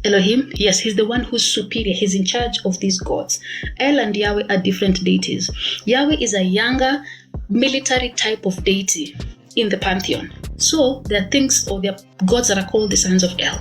Elohim, yes, he's the one who's superior. He's in charge of these gods. El and Yahweh are different deities. Yahweh is a younger military type of deity in the pantheon. So there are things, or there are gods that are called the sons of El.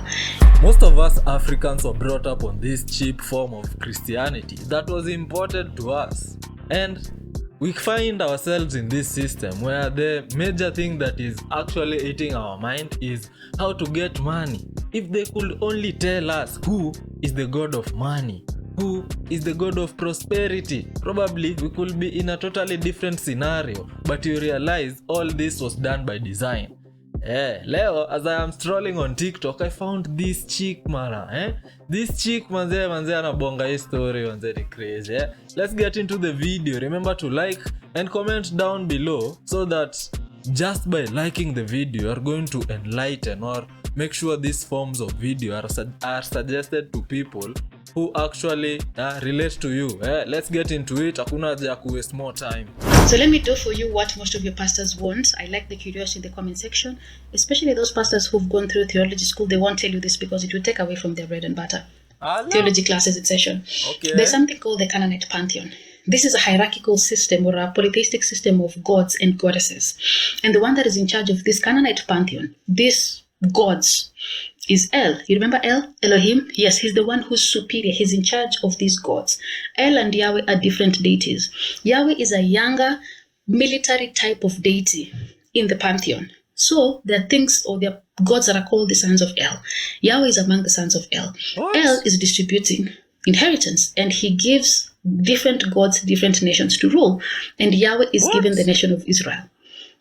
Most of us Africans were brought up on this cheap form of Christianity that was imported to us. And we find ourselves in this system where the major thing that is actually eating our mind is how to get money. If they could only tell us who is the god of money, who is the god of prosperity, probably we could be in a totally different scenario. But you realize all this was done by design. Leo, as I am strolling on TikTok, I found this chick, mara. This chick, manze anabonga hii story, manze ni crazy. Let's get into the video. Remember to like and comment down below so that just by liking the video, you are going to enlighten or make sure these forms of video are suggested to people who actually relate to you. Let's get into it. Hakuna haja ya waste more time. So let me do for you what most of your pastors want. I like the curiosity in the comment section, especially those pastors who've gone through theology school. They won't tell you this because it will take away from their bread and butter. Theology classes in session. Okay. There's something called the Canaanite pantheon. This is a hierarchical system or a polytheistic system of gods and goddesses. And the one that is in charge of this Canaanite pantheon, these gods, is El. You remember El? Elohim? Yes, he's the one who's superior. He's in charge of these gods. El and Yahweh are different deities. Yahweh is a younger military type of deity in the pantheon. So there are things, or there are gods that are called the sons of El. Yahweh is among the sons of El. What? El is distributing inheritance, and he gives different gods, different nations to rule. And Yahweh is given the nation of Israel.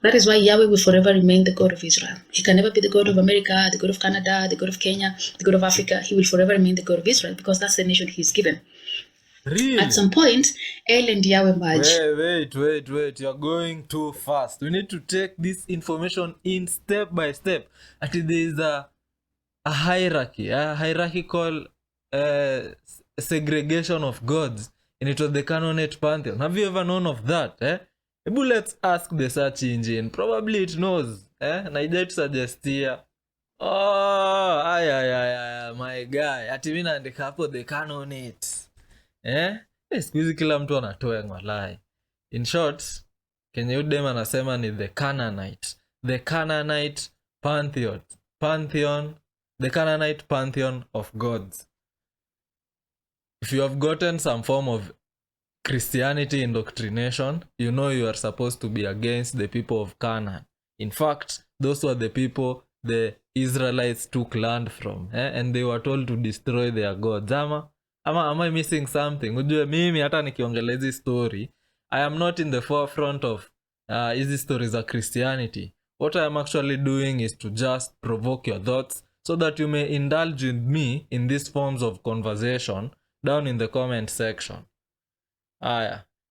That is why Yahweh will forever remain the God of Israel. He can never be the God of America, the God of Canada, the God of Kenya, the God of Africa. He will forever remain the God of Israel because that's the nation he's given. Really? At some point, El and Yahweh merge. Wait. You're going too fast. We need to take this information in step by step. Actually, there is a hierarchy, a hierarchical segregation of gods. And it was the Canaanite pantheon. Have you ever known of that? Maybe let's ask the search engine. Probably it knows. Na ija suggest here. Oh, my guy. Ati mimi naandika hapo the Canaanite. Siku hizi kila mtu anatoa ngwalai. In short, Kenya udem anasema ni the Canaanite. The Canaanite pantheon. The Canaanite pantheon of gods. If you have gotten some form of Christianity indoctrination, you know you are supposed to be against the people of Canaan. In fact, those were the people the Israelites took land from, and they were told to destroy their gods. Am I missing something? Ujue mimi hata nikiongelea hizi story, I am not in the forefront of hizi stories of Christianity. What I am actually doing is to just provoke your thoughts so that you may indulge with me in these forms of conversation down in the comment section.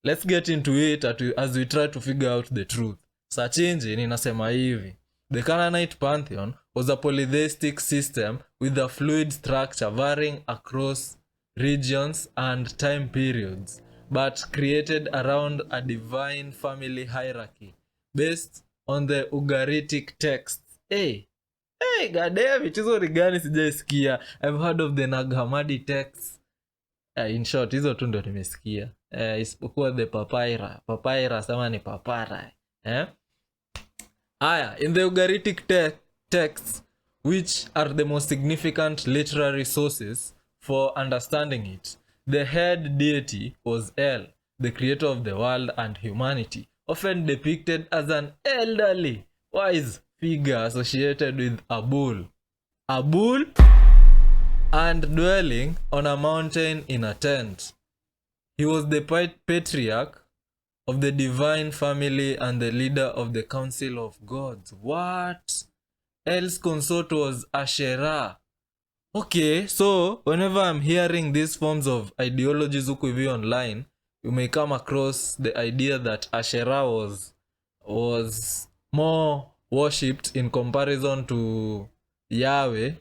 Let's get into it as we try to figure out the truth. Search engine inasema hivi. The Canaanite pantheon was a polytheistic system with a fluid structure varying across regions and time periods, but created around a divine family hierarchy based on the Ugaritic texts. Hey, goddamn, it is origani sijaisikia. I've heard of the Nag-Hammadi texts. In short, hizo tu ndo nimesikia. Isipokuwa the papyra sama ni papara. In the Ugaritic texts, which are the most significant literary sources for understanding it, the head deity was El, the creator of the world and humanity, often depicted as an elderly, wise figure associated with a bull. And dwelling on a mountain in a tent. He was the patriarch of the divine family and the leader of the council of gods. What? El's consort was Asherah. Okay, so whenever I'm hearing these forms of ideologies huku hivi online, you may come across the idea that Asherah was more worshipped in comparison to Yahweh.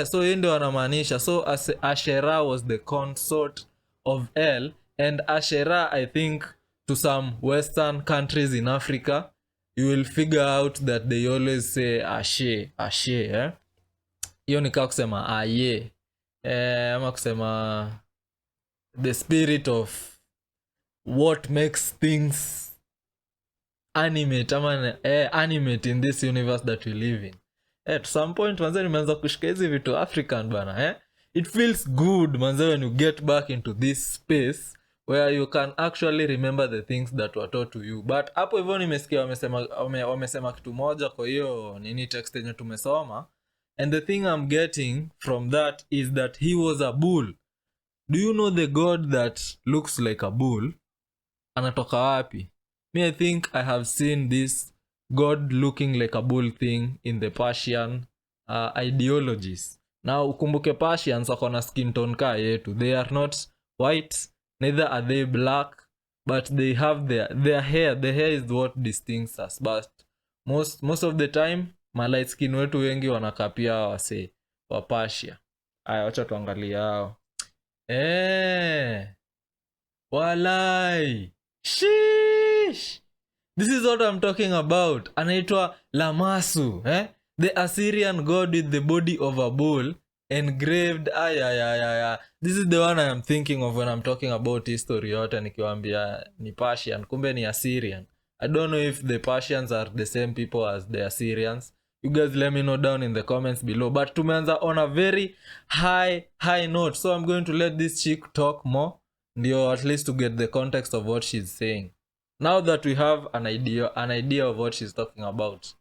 So hii ndio anamaanisha. So Asherah was the consort of El, and Asherah, I think, to some Western countries in Africa, you will figure out that they always say Ashe. Hiyo ni kama kusema aye. ama kusema the spirit of what makes things animate ama animate in this universe that we live in. To some point manze nimeanza kushika hizi vitu African bana. It feels good manze when you get back into this space where you can actually remember the things that were taught to you. But hapo hivyo nimesikia wamesema kitu moja kwa hiyo nini text yenye tumesoma, and the thing I'm getting from that is that he was a bull. Do you know the god that looks like a bull anatoka wapi? Me, I think I have seen this god looking like a bull thing in the Persian ideologies. Now ukumbuke Persians wako na skin tone ka yetu. They are not white, neither are they black, but they have their hair. The hair is what distinguishes us. But most of the time light skin wetu wengi wanakapia wase wa Persia. Aya, acha tuangalie hao. Walai. Sheesh. This is what I'm talking about. Anaitwa Lamasu, the Assyrian god with the body of a bull engraved. This is the one I am thinking of when I'm talking about history yote nikiwaambia ni Persian, kumbe ni Assyrian. I don't know if the Persians are the same people as the Assyrians. You guys let me know down in the comments below. But tumeanza on a very high note. So I'm going to let this chick talk more, ndio at least to get the context of what she's saying. Now that we have an idea of what she's talking about.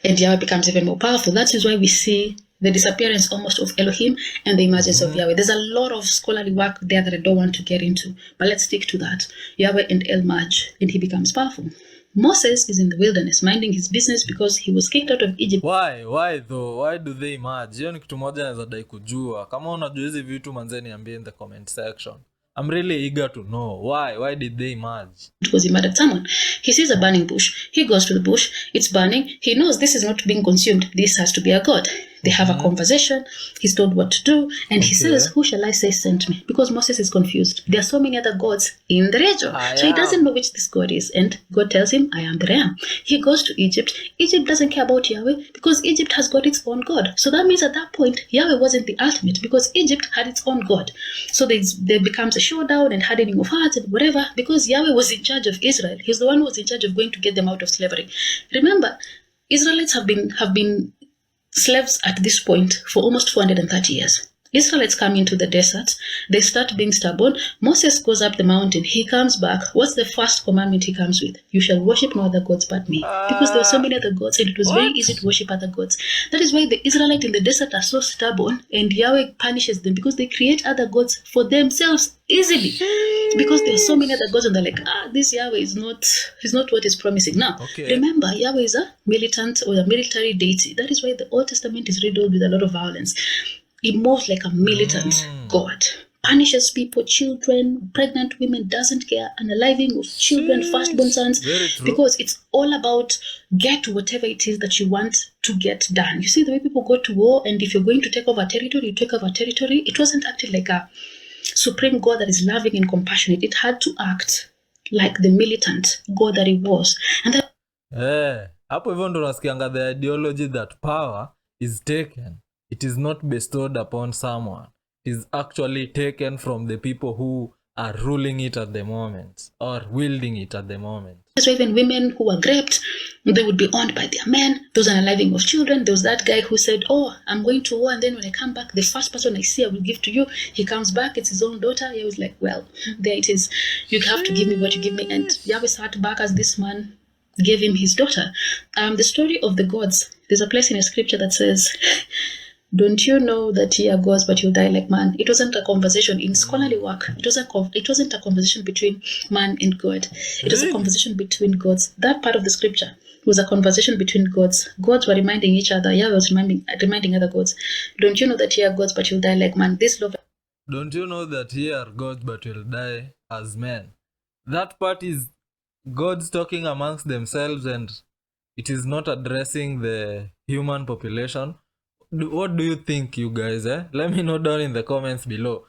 And Yahweh becomes even more powerful. That is why we see the disappearance almost of Elohim and the emergence of Yahweh. There's a lot of scholarly work there that I don't want to get into, but let's stick to that. Yahweh and El merge, and he becomes powerful. Moses is in the wilderness minding his business because he was kicked out of Egypt. Why though? Why do they merge? Hiyo ni kitu moja naweza dai kujua. Kama unajua hizi vitu manze niambie in the comment section. I'm really eager to know why did they merge? Because he murdered someone. He sees a burning bush. He goes to the bush. It's burning. He knows this is not being consumed. This has to be a god. They have a conversation. He's told what to do. And he says, who shall I say sent me? Because Moses is confused. There are so many other gods in the region. So he doesn't know which this god is. And God tells him, I am that I am. He goes to Egypt. Egypt doesn't care about Yahweh because Egypt has got its own god. So that means at that point, Yahweh wasn't the ultimate because Egypt had its own god. So there becomes a showdown and hardening of hearts and whatever because Yahweh was in charge of Israel. He's the one who was in charge of going to get them out of slavery. Remember, Israelites have been slaves at this point for almost 430 years. Israelites come into the desert. They start being stubborn. Moses goes up the mountain. He comes back. What's the first commandment he comes with? You shall worship no other gods but me. Because there were so many other gods and it was very easy to worship other gods. That is why the Israelites in the desert are so stubborn and Yahweh punishes them because they create other gods for themselves easily. Because there are so many other gods and they're like, this Yahweh is not what he's promising. Now, remember, Yahweh is a militant or a military deity. That is why the Old Testament is riddled with a lot of violence. He moves like a militant god. Punishes people, children, pregnant women, doesn't care, unaliving of children, firstborn sons. Because it's all about get whatever it is that you want to get done. You see the way people go to war, and if you're going to take over territory, you take over territory. It wasn't acting like a supreme God that is loving and compassionate. It had to act like the militant God that it was. And that hapo hivyo ndo nasikianga the ideology that power is taken. It is not bestowed upon someone. It is actually taken from the people who are ruling it at the moment or wielding it at the moment. So even women who were raped, they would be owned by their men. There was an unaliving of children. There was that guy who said, I'm going to war, and then when I come back, the first person I see I will give to you. He comes back, it's his own daughter. He was like, well, there it is. You have to give me what you give me. And Yahweh sat back as this man gave him his daughter. The story of the gods, there's a place in a scripture that says, don't you know that ye are gods, but you'll die like man? It wasn't a conversation in scholarly work. It wasn't a conversation between man and God. It was a conversation between gods. That part of the scripture was a conversation between gods. Gods were reminding each other. Yahweh was reminding other gods. Don't you know that ye are gods, but you'll die like man? This love. Don't you know that ye are gods, but you'll die as men? That part is gods talking amongst themselves, and it is not addressing the human population. What do you think, you guys? Let me know down in the comments below.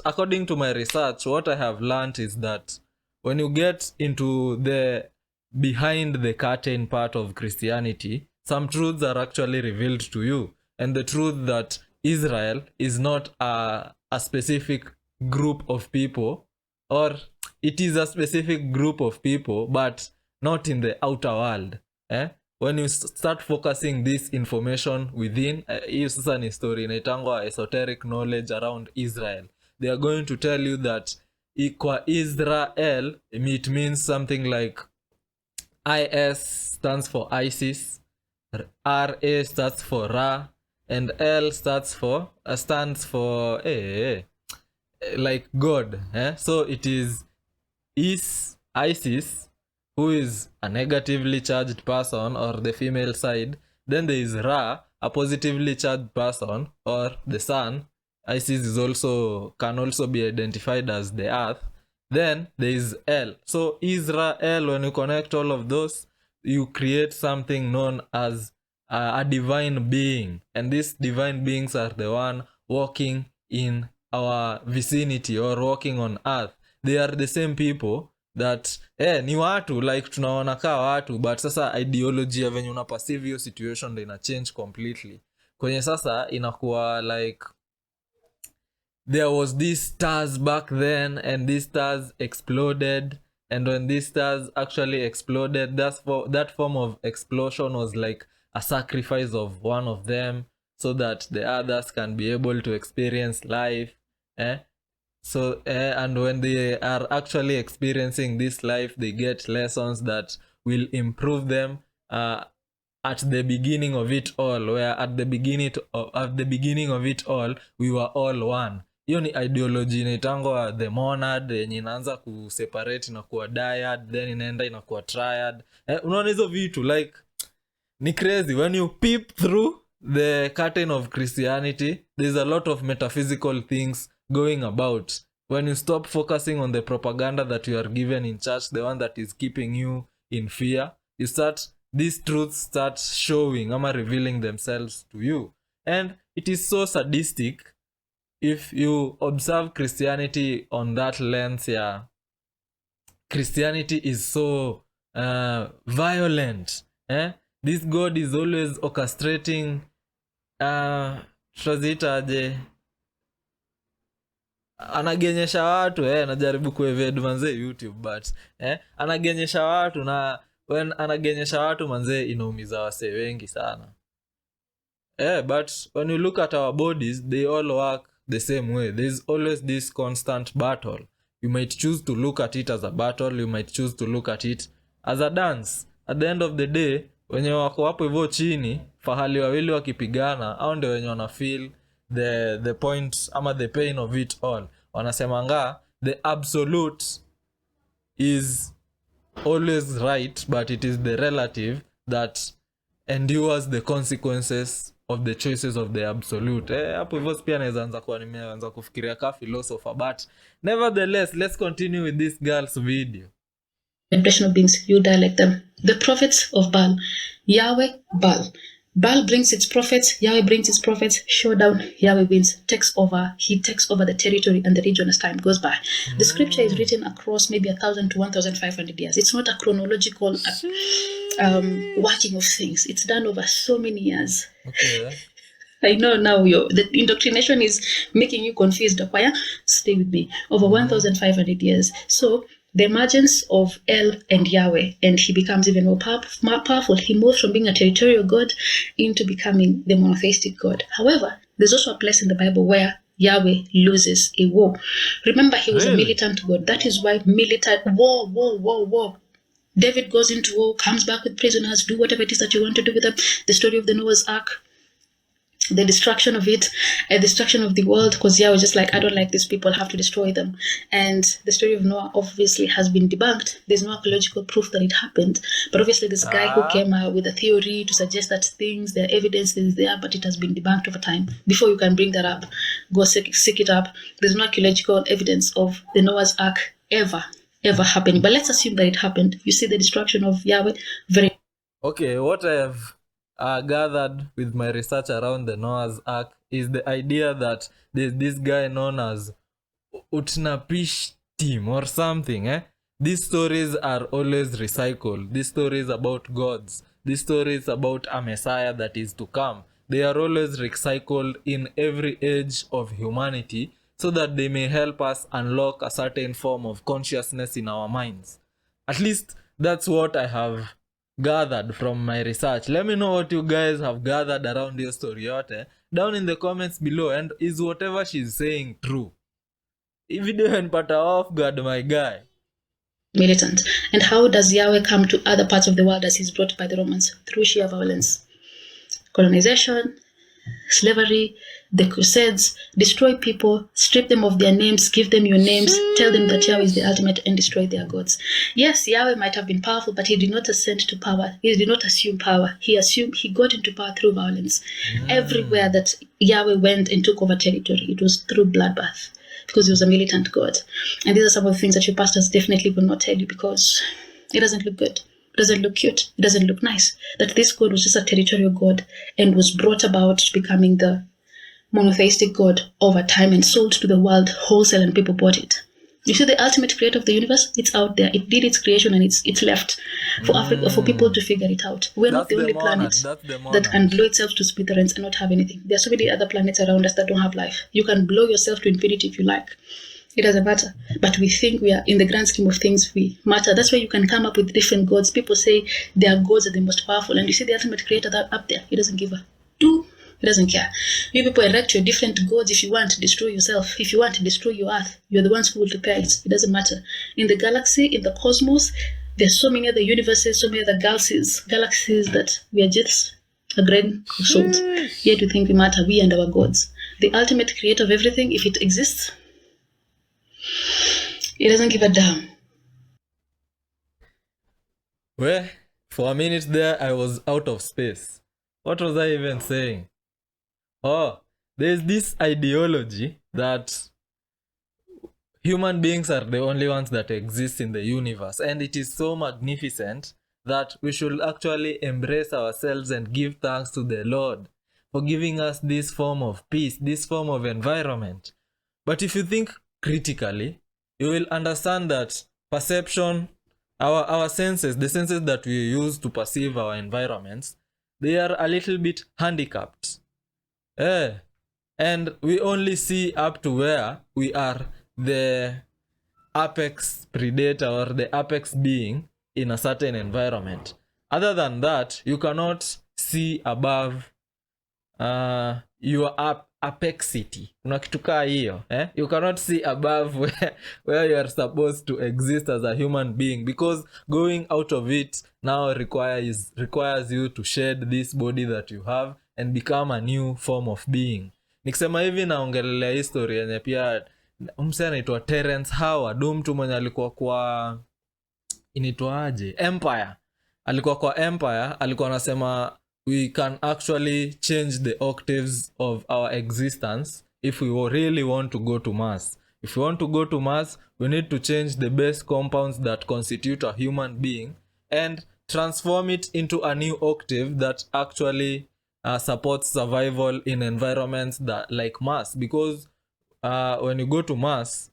According to my research, what I have learned is that when you get into the behind the curtain part of Christianity, some truths are actually revealed to you. And the truth that Israel is not a specific group of people, or it is a specific group of people, but not in the outer world. When you start focusing this information within, hiyo sasa ni story inaitangwa esoteric knowledge around Israel. They are going to tell you that kwa Israel, it means something like IS stands for Isis, RA stands for Ra, and L stands for like God. So it is Isis, who is a negatively charged person, or the female side. Then there is Ra, a positively charged person, or the sun. Isis can also be identified as the earth. Then there is L. So Israel, when you connect all of those, you create something known as a divine being. And these divine beings are the one walking in our vicinity or walking on earth. They are the same people that ni watu, like tunaona kaa watu, but sasa ideology ya venye una perceive your situation ina change completely. Kwenye sasa inakuwa like there was these stars back then, and these stars exploded, and when these stars actually exploded, that form of explosion was like a sacrifice of one of them so that the others can be able to experience life. So and when they are actually experiencing this life, they get lessons that will improve them at the beginning of it all, where at the beginning of it all we were all one. Hiyo ni ideology inaitangwa the monad, yenye inaanza kuseparate na kuwa dyad, then inaenda inakuwa triad. Unaona hizo vitu like ni crazy. When you peep through the curtain of Christianity, there's a lot of metaphysical things going about. When you stop focusing on the propaganda that you are given in church, the one that is keeping you in fear, these truths start showing ama revealing themselves to you. And it is so sadistic if you observe Christianity on that lens. Christianity is so violent. This God is always orchestrating trazitaje, anagenyesha watu. Najaribu kuevade manze YouTube, but anagenyesha watu, na when anagenyesha watu manze inaumiza wase wengi sana. But when you look at our bodies, they all work the same way. There's always this constant battle. You might choose to look at it as a battle, you might choose to look at it as a dance. At the end of the day, wenye wako hapo hivyo chini, fahali wawili wakipigana, au ndio wenye wana feel the point ama the pain of it all. Wanasemanga the absolute is always right, but it is the relative that endures the consequences of the choices of the absolute. Hapo hivyo pia naweza anza kuwa nimeanza kufikiria ka philosopher, but nevertheless, let's continue with this girl's video. Impression of beings, you die like them. The prophets of Baal. Yahweh, Baal. Baal brings its prophets, Yahweh brings its prophets, showdown, Yahweh wins, takes over. He takes over the territory and the region as time goes by. The scripture is written across maybe 1,000 to 1,500 years. It's not a chronological working of things. It's done over so many years. Okay. I know now the indoctrination is making you confused. Akwaya, stay with me. Over 1,500 years. So the emergence of El and Yahweh, and he becomes even more powerful. He moves from being a territorial God into becoming the monotheistic God. However, there's also a place in the Bible where Yahweh loses a war. Remember, he was a militant God. That is why war. David goes into war, comes back with prisoners, do whatever it is that you want to do with them. The story of the Noah's Ark, the destruction of it, destruction of the world, because Yahweh was just like, I don't like these people, I have to destroy them. And the story of Noah obviously has been debunked. There's no archaeological proof that it happened. But obviously this guy who came with a theory to suggest that there are evidence is there, but it has been debunked over time. Before you can bring that up, go seek it up. There's no archaeological evidence of the Noah's Ark ever happening. But let's assume that it happened. You see the destruction of Yahweh. Okay, what I have gathered with my research around the Noah's Ark is the idea that there's this guy known as Utnapishtim or something. These stories are always recycled. These stories about gods. These stories about a Messiah that is to come. they are always recycled in every age of humanity so that they may help us unlock a certain form of consciousness in our minds. At least that's what I have gathered from my research. Let me know what you guys have gathered around your story yote down in the comments below, and is whatever she's saying true? If you didn't put off guard, my guy. Militant. And how does Yahweh come to other parts of the world as he's brought by the Romans? Through sheer violence. Colonization, slavery, the crusades, destroy people, strip them of their names, give them your names, tell them that Yahweh is the ultimate, and destroy their gods. Yes, Yahweh might have been powerful, but he did not ascend to power. He did not assume power. He got into power through violence. Everywhere that Yahweh went and took over territory, it was through bloodbath, because he was a militant God. And these are some of the things that your pastors definitely will not tell you, because it doesn't look good. It doesn't look cute. It doesn't look nice. That this God was just a territorial God and was brought about becoming the monotheistic God over time and sold to the world wholesale, and people bought it. You see, the ultimate creator of the universe, it's out there. It did its creation, and it's left for Africa, for people to figure it out. We're not the only planet that can blow itself to smithereens and not have anything. There are so many other planets around us that don't have life. You can blow yourself to infinity if you like. It doesn't matter. But we think we are, in the grand scheme of things, we matter. That's why you can come up with different gods. People say their gods are the most powerful. And you see the ultimate creator that up there, he doesn't give a do. He doesn't care. You people erect your different gods if you want to destroy yourself. If you want to destroy your earth, you're the ones who will repair it. It doesn't matter. In the galaxy, in the cosmos, there's so many other universes, so many other galaxies that we are just a grain of salt. Yet we think we matter, we and our gods. The ultimate creator of everything, if it exists, he doesn't give a damn. Well, for a minute there, I was out of space. What was I even saying? Oh, there's this ideology that human beings are the only ones that exist in the universe, and it is so magnificent that we should actually embrace ourselves and give thanks to the Lord for giving us this form of peace, this form of environment. But if you think critically, you will understand that perception, our senses, the senses that we use to perceive our environments, they are a little bit handicapped. And we only see up to where we are the apex predator or the apex being in a certain environment. Other than that, you cannot see above your apexity. You cannot see above where you are supposed to exist as a human being, because going out of it now requires you to shed this body that you have and become a new form of being. Nikisema hivi naongelelea history yenye pia mse anaitwa Terence Howard, mtu mwenye alikuwa kwa inaitwaje Empire. Alikuwa kwa Empire, alikuwa anasema we can actually change the octaves of our existence if we really want to go to Mars. If we want to go to Mars, we need to change the base compounds that constitute a human being and transform it into a new octave that actually supports survival in environments that like Mars. Because when you go to Mars,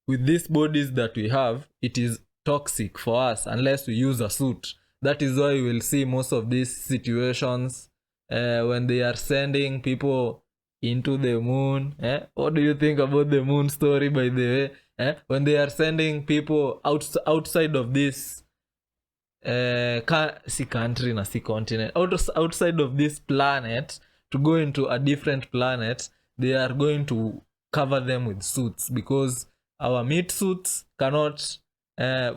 with these bodies that we have, it is toxic for us unless we use a suit. That is why you will see most of these situations when they are sending people into the moon. What do you think about the moon story, by the way? When they are sending people outside of this country na continent, outside of this planet to go into a different planet, they are going to cover them with suits, because our meat suits cannot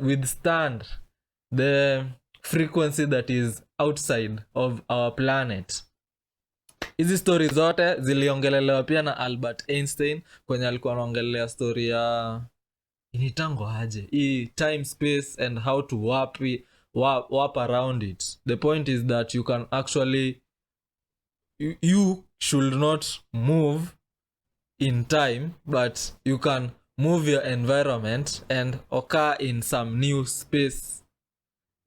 withstand the frequency that is outside of our planet. Hizi stories zote ziliongelelewa pia na Albert Einstein kwenye alikuwa anaongelea story ya initango aje time space and how to warp around it. The point is that you can actually you should not move in time, but you can move your environment and occur in some new space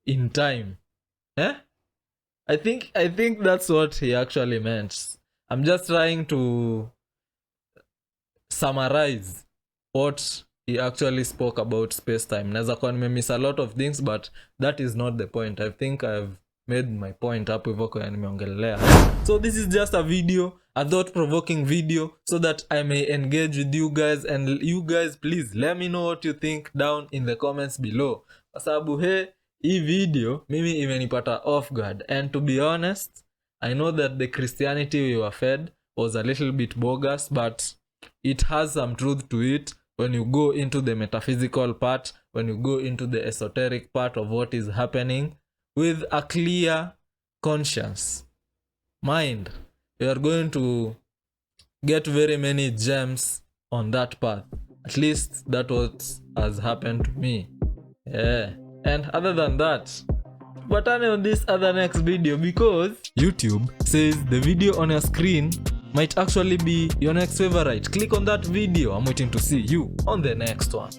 in time. I think that's what he actually meant. I'm just trying to summarize what he actually spoke about space-time. Naweza kuwa nimemiss a lot of things, but that is not the point. I think I've made my point hapo hivyo kwa nimeongelea. So this is just a video, a thought-provoking video, so that I may engage with you guys, and you guys please let me know what you think down in the comments below. Kwa sababu hii video mimi imenipata off guard, and to be honest, I know that the Christianity we were fed was a little bit bogus, but it has some truth to it when you go into the metaphysical part, when you go into the esoteric part of what is happening with a clear conscience mind. You are going to get very many gems on that path. At least that what has happened to me. Yeah. And other than that, button on this other next video, because YouTube says the video on your screen might actually be your next favorite. Click on that video. I'm waiting to see you on the next one.